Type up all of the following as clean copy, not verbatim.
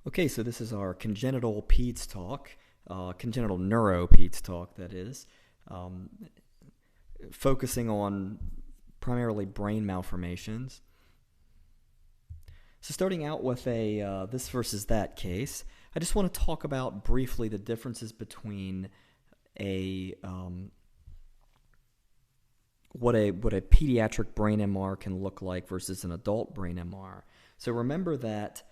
Okay, so this is our congenital peds talk, congenital neuro peds talk, that is, um, focusing on primarily brain malformations. So, starting out with a this versus that case, I just want to talk about briefly the differences between a what a pediatric brain MR can look like versus an adult brain MR. So remember that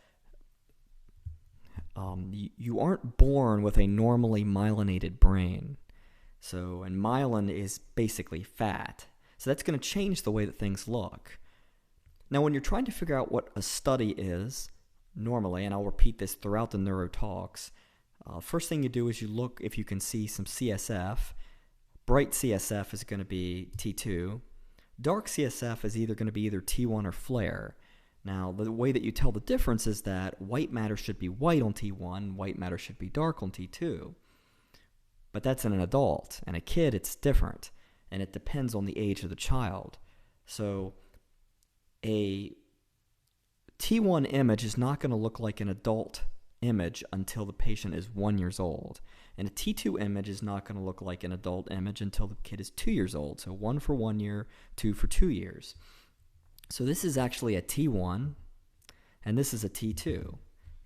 you aren't born with a normally myelinated brain. So, and myelin is basically fat. So that's going to change the way that things look. Now, when you're trying to figure out what a study is, normally, and I'll repeat this throughout the neuro talks, first thing you do is you look if you can see some CSF. Bright CSF is going to be T2. Dark CSF is either going to be either T1 or flare. Now, the way that you tell the difference is that white matter should be white on T1, white matter should be dark on T2. But that's in an adult. And a kid, it's different. And it depends on the age of the child. So a T1 image is not going to look like an adult image until the patient is 1 year old. And a T2 image is not going to look like an adult image until the kid is 2 years old. So 1 for 1 year, 2 for 2 years. So this is actually a T1, and this is a T2.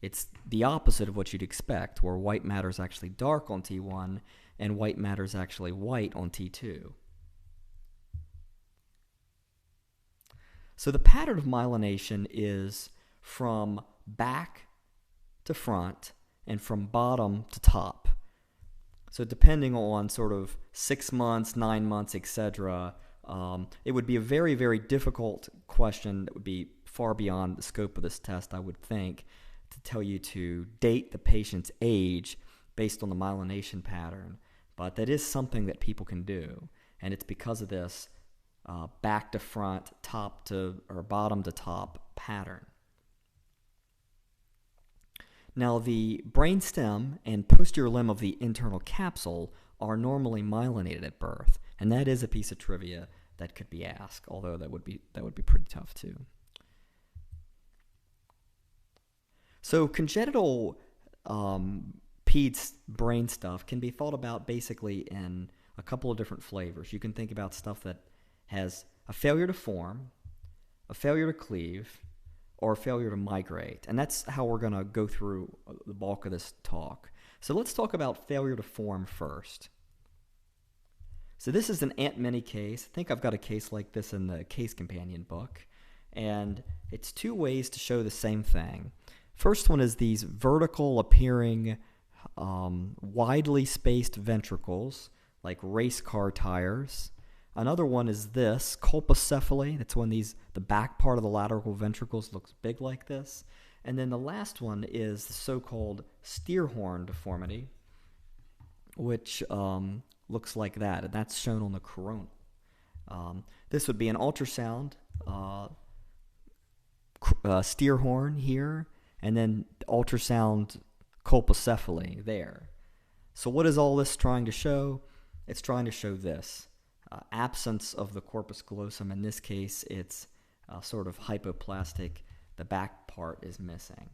It's the opposite of what you'd expect, where white matter is actually dark on T1 and white matter is actually white on T2. So the pattern of myelination is from back to front and from bottom to top. So depending on sort of 6 months, 9 months, etc., it would be a very, very difficult question that would be far beyond the scope of this test, I would think, to tell you to date the patient's age based on the myelination pattern. But that is something that people can do, and it's because of this back to front, top to or bottom to top pattern. Now, the brainstem and posterior limb of the internal capsule are normally myelinated at birth, and that is a piece of trivia that could be asked, although that would be pretty tough too. So congenital peds brain stuff can be thought about basically in a couple of different flavors. You can think about stuff that has a failure to form, a failure to cleave, or a failure to migrate. And that's how we're going to go through the bulk of this talk. So let's talk about failure to form first. So this is an Aunt Minnie case. I think I've got a case like this in the case companion book. And it's two ways to show the same thing. First one is these vertical appearing, widely spaced ventricles, like race car tires. Another one is this, colpocephaly. That's when the back part of the lateral ventricles looks big like this. And then the last one is the so-called steer horn deformity, which looks like that, and that's shown on the coronal. This would be an ultrasound steer horn here, and then ultrasound colpocephaly there. So what is all this trying to show? It's trying to show this. Absence of the corpus callosum. In this case, it's sort of hypoplastic. The back part is missing.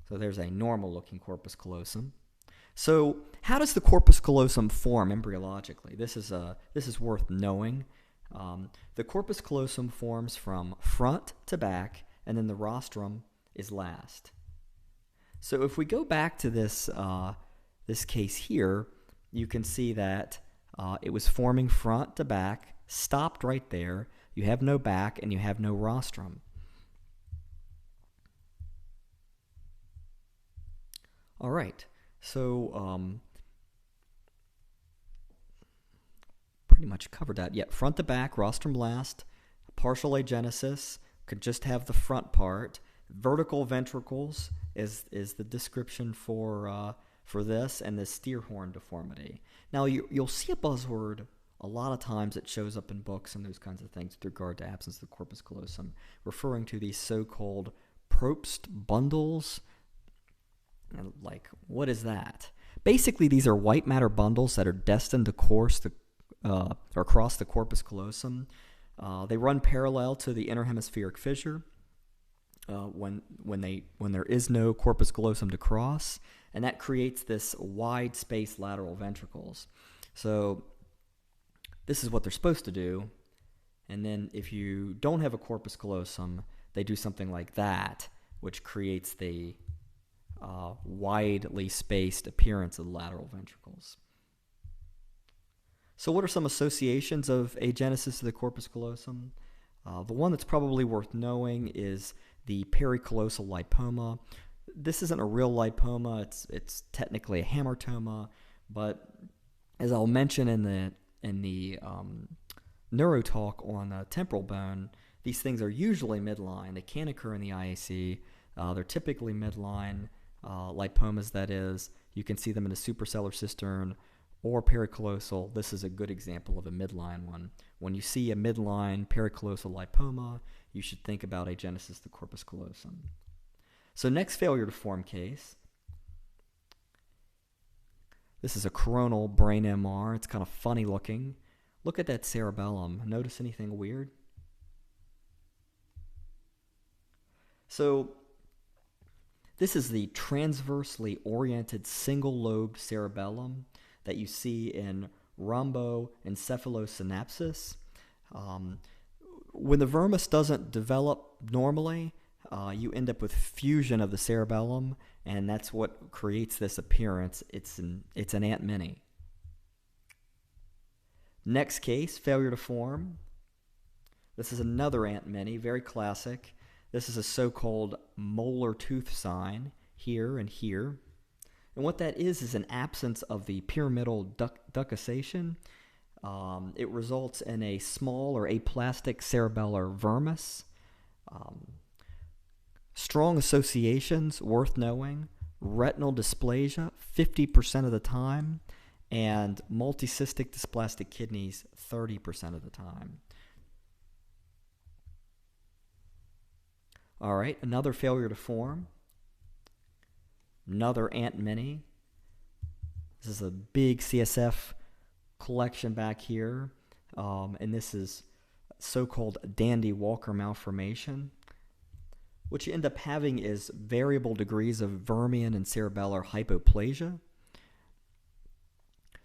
So there's a normal-looking corpus callosum. So how does the corpus callosum form embryologically? This is worth knowing. The corpus callosum forms from front to back, and then the rostrum is last. So if we go back to this case here, you can see that it was forming front to back, stopped right there. You have no back, and you have no rostrum. All right. So pretty much covered that. Yeah, front to back, rostrum last, partial agenesis, could just have the front part. Vertical ventricles is the description for this, and the steer horn deformity. Now, you'll see a buzzword a lot of times it shows up in books and those kinds of things with regard to absence of the corpus callosum, referring to these so-called Probst bundles. And like, what is that? Basically, these are white matter bundles that are destined to cross the corpus callosum. They run parallel to the interhemispheric fissure, when there is no corpus callosum to cross, and that creates this wide space lateral ventricles. So this is what they're supposed to do. And then if you don't have a corpus callosum, they do something like that, which creates the widely spaced appearance of the lateral ventricles. So what are some associations of agenesis of the corpus callosum? The one that's probably worth knowing is the pericallosal lipoma. This isn't a real lipoma, it's technically a hamartoma, but as I'll mention in the neuro talk on temporal bone, these things are usually midline. They can occur in the IAC. They're typically midline lipomas, that is. You can see them in a suprasellar cistern or pericallosal. This is a good example of a midline one. When you see a midline pericallosal lipoma, you should think about agenesis of the corpus callosum. So next failure to form case. This is a coronal brain MR. It's kind of funny looking. Look at that cerebellum. Notice anything weird? So this is the transversely oriented single-lobed cerebellum that you see in rhomboencephalosynapsis. When the vermis doesn't develop normally, you end up with fusion of the cerebellum, and that's what creates this appearance. It's an Ant Mini. Next case, failure to form. This is another Ant Mini, very classic. This is a so-called molar tooth sign here and here. And what that is an absence of the pyramidal ductusation. It results in a small or aplastic cerebellar vermis. Strong associations worth knowing: retinal dysplasia 50% of the time, and multicystic dysplastic kidneys 30% of the time. All right, another failure to form. Another Ant Mini. This is a big CSF collection back here, and this is so-called Dandy Walker malformation. What you end up having is variable degrees of vermian and cerebellar hypoplasia.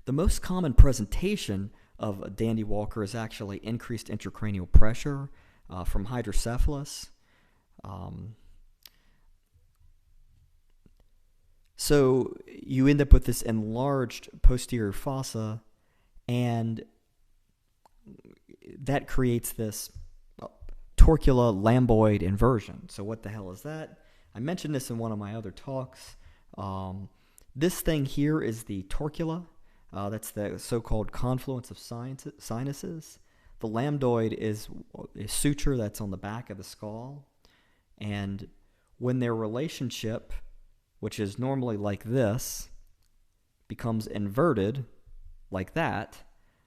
The most common presentation of a Dandy Walker is actually increased intracranial pressure from hydrocephalus. So you end up with this enlarged posterior fossa, and that creates this torcula lambdoid inversion. So what the hell is that? I mentioned this in one of my other talks. This thing here is the torcula. That's the so-called confluence of sinuses. The lambdoid is a suture that's on the back of the skull. And when their relationship, which is normally like this, becomes inverted like that,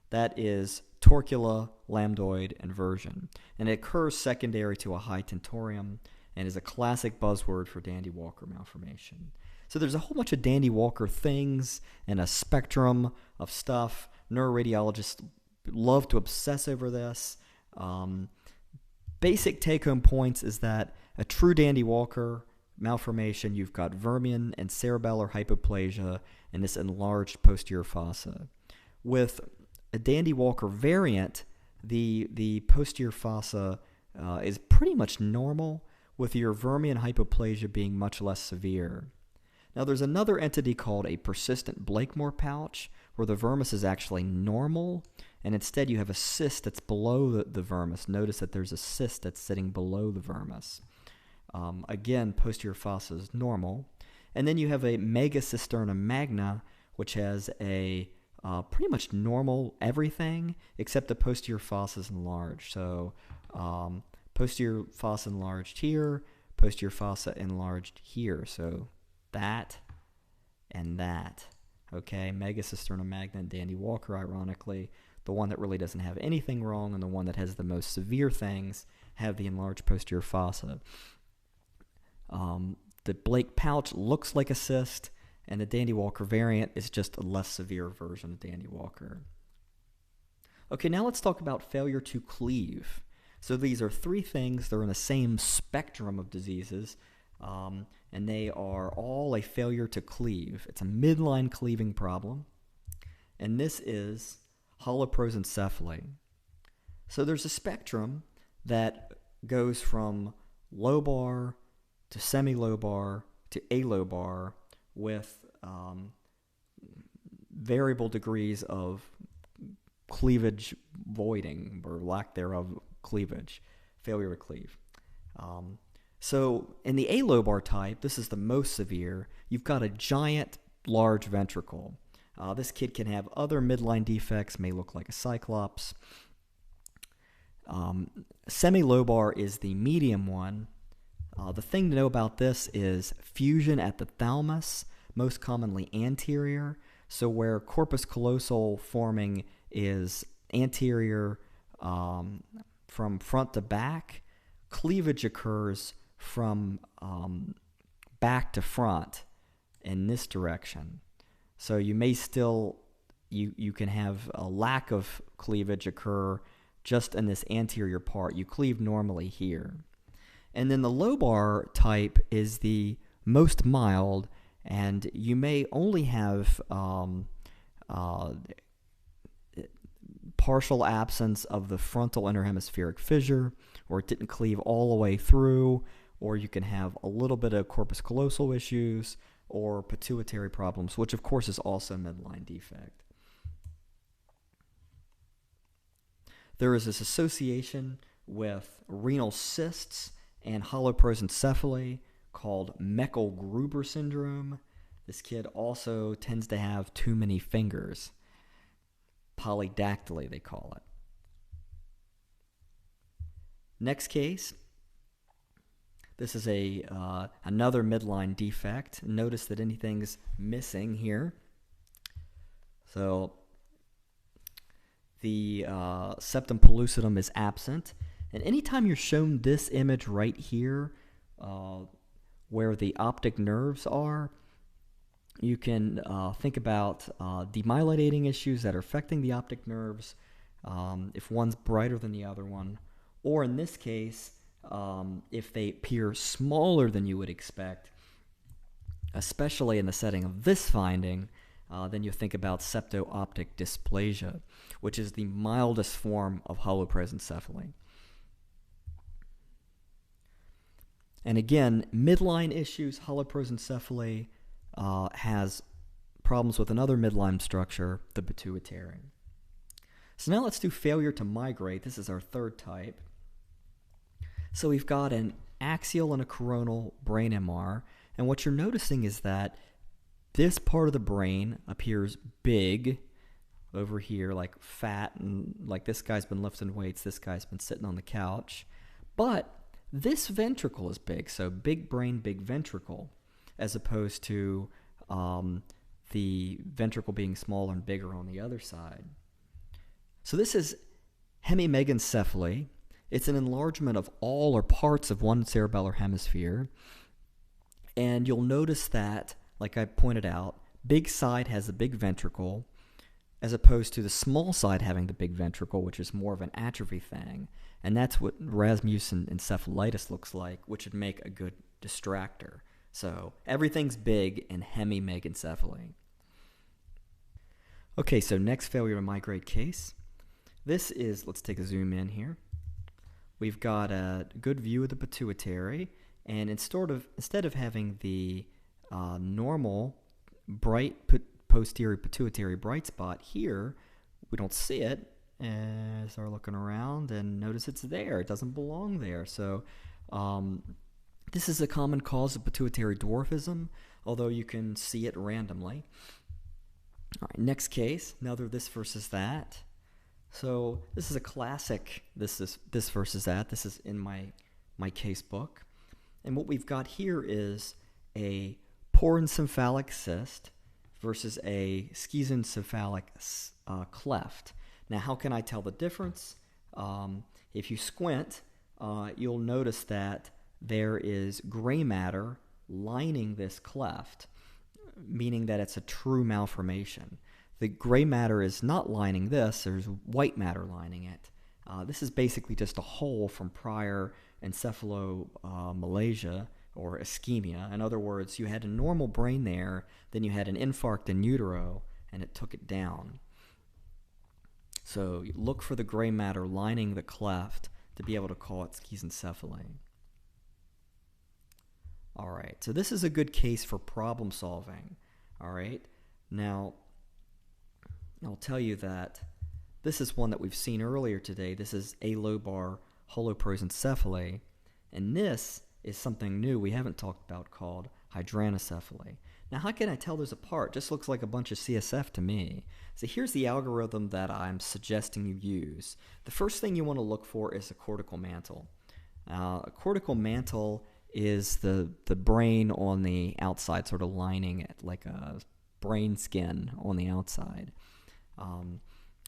that is torcula lambdoid inversion. And it occurs secondary to a high tentorium and is a classic buzzword for Dandy Walker malformation. So there's a whole bunch of Dandy Walker things and a spectrum of stuff. Neuroradiologists love to obsess over this. Basic take-home points is that a true Dandy Walker malformation, you've got vermian and cerebellar hypoplasia and this enlarged posterior fossa. With a Dandy Walker variant, the posterior fossa is pretty much normal, with your vermian hypoplasia being much less severe. Now there's another entity called a persistent Blakemore pouch, where the vermis is actually normal, and instead you have a cyst that's below the vermis. Notice that there's a cyst that's sitting below the vermis. Again, posterior fossa is normal. And then you have a megacisterna magna, which has a pretty much normal everything, except the posterior fossa is enlarged. So posterior fossa enlarged here, posterior fossa enlarged here. So that and that. Okay, megacisterna magna and Dandy Walker, ironically. The one that really doesn't have anything wrong and the one that has the most severe things have the enlarged posterior fossa. The Blake pouch looks like a cyst, and the Dandy Walker variant is just a less severe version of Dandy Walker. Okay, now let's talk about failure to cleave. So these are three things. They're in the same spectrum of diseases, and they are all a failure to cleave. It's a midline cleaving problem, and this is holoprosencephaly. So there's a spectrum that goes from lobar to semi-lobar to alobar with variable degrees of cleavage voiding, or lack thereof cleavage, failure to cleave. So in the alobar type, this is the most severe. You've got a giant, large ventricle. This kid can have other midline defects, may look like a cyclops. Semi-lobar is the medium one. The thing to know about this is fusion at the thalamus, most commonly anterior. So where corpus callosal forming is anterior from front to back, cleavage occurs from back to front in this direction. So you may still, you can have a lack of cleavage occur just in this anterior part. You cleave normally here. And then the lobar type is the most mild, and you may only have partial absence of the frontal interhemispheric fissure, or it didn't cleave all the way through, or you can have a little bit of corpus callosal issues or pituitary problems, which of course is also a midline defect. There is this association with renal cysts and holoprosencephaly called Meckel-Gruber syndrome. This kid also tends to have too many fingers. Polydactyly, they call it. Next case. This is another midline defect. Notice that anything's missing here. So the septum pellucidum is absent. And anytime you're shown this image right here, where the optic nerves are, you can think about demyelinating issues that are affecting the optic nerves, if one's brighter than the other one, or in this case, if they appear smaller than you would expect, especially in the setting of this finding, then you think about septo-optic dysplasia, which is the mildest form of holoprosencephaly. And again, midline issues, holoprosencephaly has problems with another midline structure, the pituitary. So now let's do failure to migrate. This is our third type. So we've got an axial and a coronal brain MR, and what you're noticing is that this part of the brain appears big over here, like fat, and like this guy's been lifting weights, this guy's been sitting on the couch. But this ventricle is big, so big brain, big ventricle, as opposed to the ventricle being smaller and bigger on the other side. So this is hemimegancephaly. It's an enlargement of all or parts of one cerebellar hemisphere. And you'll notice that, like I pointed out, big side has a big ventricle, as opposed to the small side having the big ventricle, which is more of an atrophy thing. And that's what Rasmussen encephalitis looks like, which would make a good distractor. So everything's big in hemimegancephaly. Okay, so next failure to migrate case. This is, let's take a zoom in here. We've got a good view of the pituitary, and instead of having the normal bright posterior pituitary bright spot here, we don't see it as we're looking around, and notice it's there. It doesn't belong there. So this is a common cause of pituitary dwarfism, although you can see it randomly. All right, next case, another this versus that. So this is a classic this versus that. This is in my case book. And what we've got here is a porencephalic cyst versus a schizencephalic cleft. Now, how can I tell the difference? If you squint, you'll notice that there is gray matter lining this cleft, meaning that it's a true malformation. The gray matter is not lining this. There's white matter lining it. This is basically just a hole from prior encephalomalacia or ischemia. In other words, you had a normal brain there, then you had an infarct in utero, and it took it down. So look for the gray matter lining the cleft to be able to call it schizencephaly. All right, so this is a good case for problem solving. All right, now I'll tell you that this is one that we've seen earlier today. This is alobar holoprosencephaly, and this is something new we haven't talked about called hydranencephaly. Now, how can I tell those apart? Just looks like a bunch of CSF to me. So here's the algorithm that I'm suggesting you use. The first thing you want to look for is a cortical mantle. A cortical mantle is the brain on the outside, sort of lining it like a brain skin on the outside.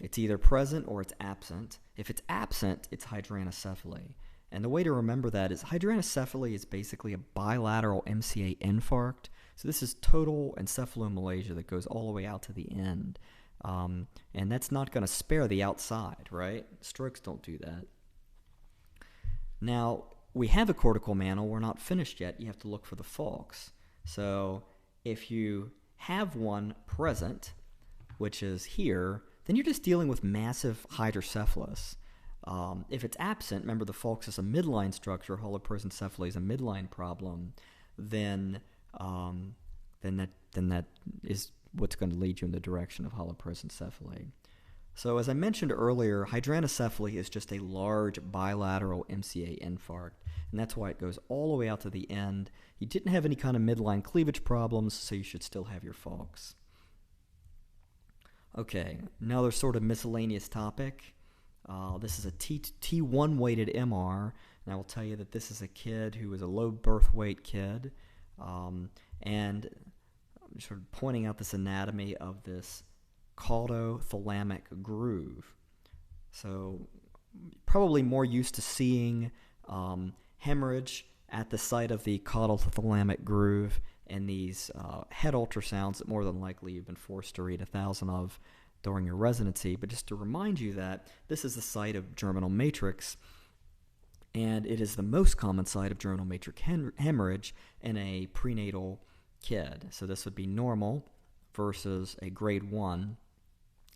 It's either present or it's absent. If it's absent, it's hydranencephaly. And the way to remember that is hydranencephaly is basically a bilateral MCA infarct. So this is total encephalomalacia that goes all the way out to the end. And that's not going to spare the outside, right? Strokes don't do that. Now, we have a cortical mantle. We're not finished yet. You have to look for the falx. So if you have one present, which is here, then you're just dealing with massive hydrocephalus. If it's absent, remember the falx is a midline structure, holoprosencephaly is a midline problem, then that is what's going to lead you in the direction of holoprosencephaly. So as I mentioned earlier, hydranencephaly is just a large bilateral MCA infarct, and that's why it goes all the way out to the end. You didn't have any kind of midline cleavage problems, so you should still have your falx. Okay, another sort of miscellaneous topic. This is a T1 weighted MR, and I will tell you that this is a kid who is a low birth weight kid, and I'm sort of pointing out this anatomy of this caudothalamic groove. So probably more used to seeing hemorrhage at the site of the caudothalamic groove in these head ultrasounds that more than likely you've been forced to read 1,000 of during your residency. But just to remind you that this is the site of germinal matrix, and it is the most common site of germinal matrix hemorrhage in a prenatal kid. So this would be normal versus a grade 1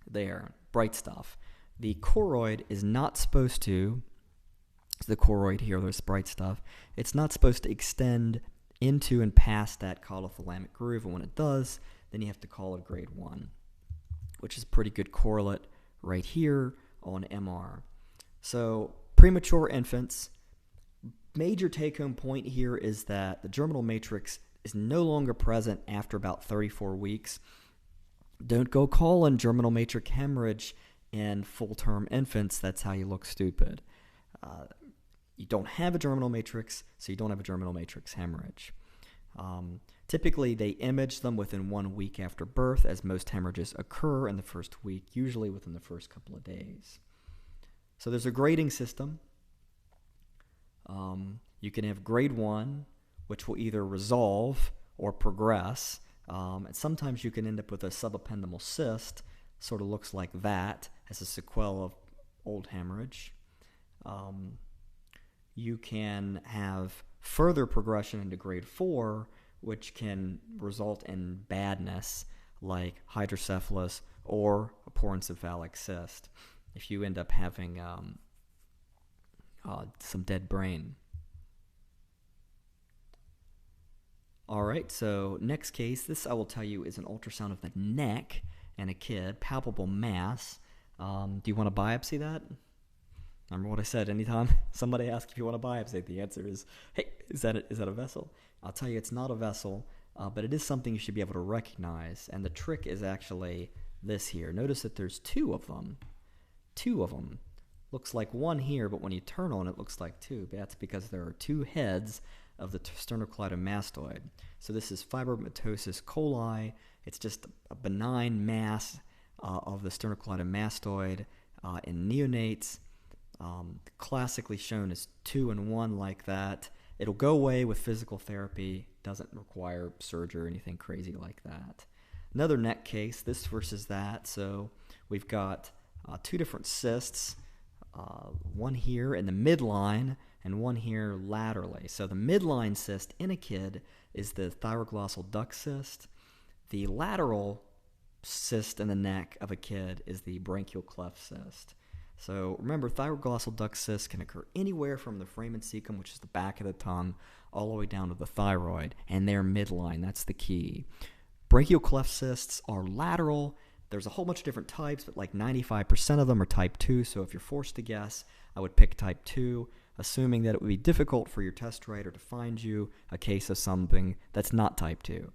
there, bright stuff. The choroid is not supposed to, the choroid here, there's bright stuff, it's not supposed to extend into and past that caudothalamic groove, and when it does, then you have to call it grade 1, which is a pretty good correlate right here on MR. So premature infants, major take-home point here is that the germinal matrix is no longer present after about 34 weeks. Don't go calling germinal matrix hemorrhage in full-term infants. That's how you look stupid. You don't have a germinal matrix, so you don't have a germinal matrix hemorrhage. Typically, they image them within 1 week after birth, as most hemorrhages occur in the first week, usually within the first couple of days. So there's a grading system. You can have grade 1, which will either resolve or progress. And sometimes you can end up with a subependymal cyst, sort of looks like that, as a sequel of old hemorrhage. You can have further progression into grade 4, which can result in badness like hydrocephalus or a poor encephalic cyst if you end up having some dead brain. All right, so next case, this I will tell you is an ultrasound of the neck in a kid, palpable mass. Do you want to biopsy that? Remember what I said, anytime somebody asks if you want to biopsy, the answer is, hey, is that a vessel? I'll tell you it's not a vessel, but it is something you should be able to recognize, and the trick is actually this here. Notice that there's two of them. Looks like one here, but when you turn on it, looks like two. That's because there are two heads of the sternocleidomastoid. So this is fibromatosis coli. It's just a benign mass of the sternocleidomastoid in neonates. Classically shown as 2 and 1 like that. It'll go away with physical therapy, doesn't require surgery or anything crazy like that. Another neck case, this versus that. So we've got two different cysts one here in the midline and one here laterally. So the midline cyst in a kid is the thyroglossal duct cyst. The lateral cyst in the neck of a kid is the branchial cleft cyst. So remember, thyroglossal duct cysts can occur anywhere from the foramen cecum, which is the back of the tongue, all the way down to the thyroid, and they're midline. That's the key. Branchial cleft cysts are lateral. There's a whole bunch of different types, but like 95% of them are type 2, so if you're forced to guess, I would pick type 2, assuming that it would be difficult for your test writer to find you a case of something that's not type 2.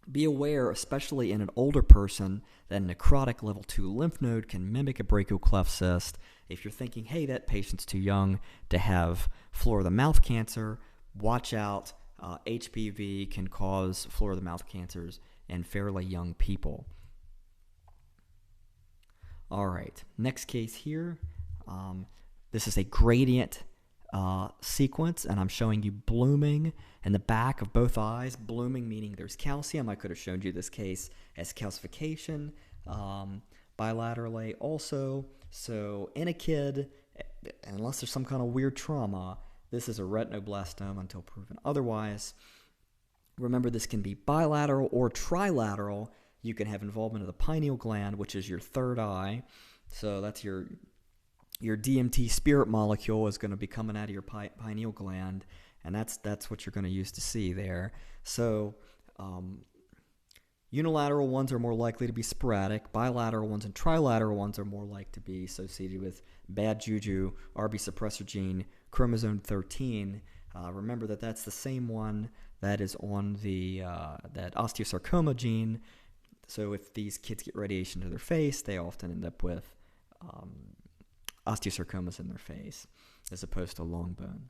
Be aware, especially in an older person, that a necrotic level 2 lymph node can mimic a brachial cleft cyst. If you're thinking, hey, that patient's too young to have floor of the mouth cancer, watch out. HPV can cause floor of the mouth cancers in fairly young people. All right, next case here. This is a gradient sequence, and I'm showing you blooming in the back of both eyes. Blooming meaning there's calcium. I could have showed you this case as calcification bilaterally also. So in a kid, unless there's some kind of weird trauma, this is a retinoblastoma until proven otherwise. Remember, this can be bilateral or trilateral. You can have involvement of the pineal gland, which is your third eye. So that's your DMT spirit molecule is going to be coming out of your pineal gland, and that's what you're going to use to see there. So unilateral ones are more likely to be sporadic. Bilateral ones and trilateral ones are more likely to be associated with bad juju, RB suppressor gene, chromosome 13. Remember that that's the same one that is on the that osteosarcoma gene. So if these kids get radiation to their face, they often end up with osteosarcomas in their face as opposed to long bone.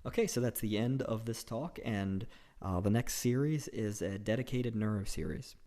Okay, so that's the end of this talk, and the next series is a dedicated neuro series.